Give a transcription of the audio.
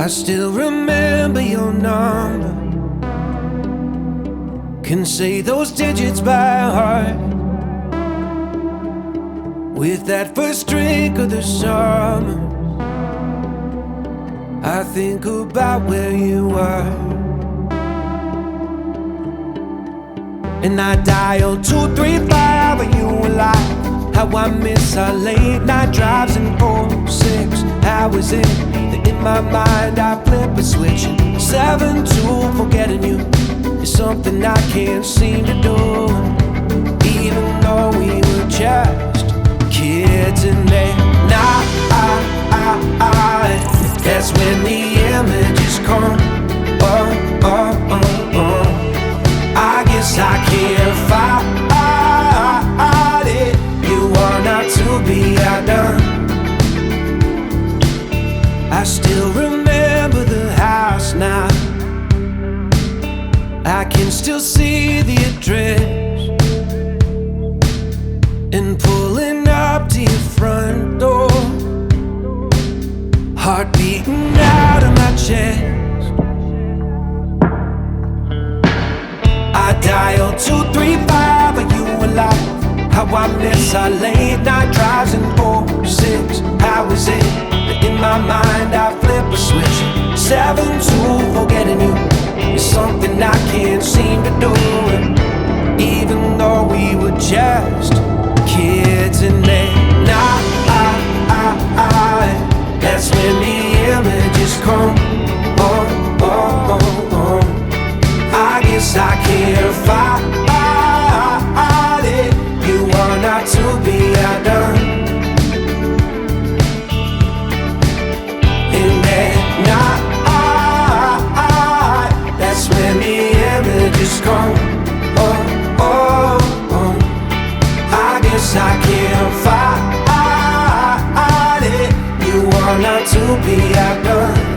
I still remember your number, can say those digits by heart. With that first drink of the summer, I think about where you are. And I dialed 235 and you were alive. How I miss our late night drives in 06. I was in my mind I flip a switch. 7-2 forgetting you is something I can't seem to do. Even though we were just kids in there. Now that's when the images come. I guess I can't fight it. You are not to be outdone. I still remember the house now. I can still see the address. And pulling up to your front door, heart beating out of my chest. I dialed 235 and you were alive. How I miss our late night drives in 06. I was in my mind I flip a switch. 7-2 forgetting you is something I can't seem to do. Even though we were just kids in there. Now that's when the images come. I guess I can't fight it. You are not to be outdone. In that night, that's when the images come. I guess I can't fight it. You are not to be outdone.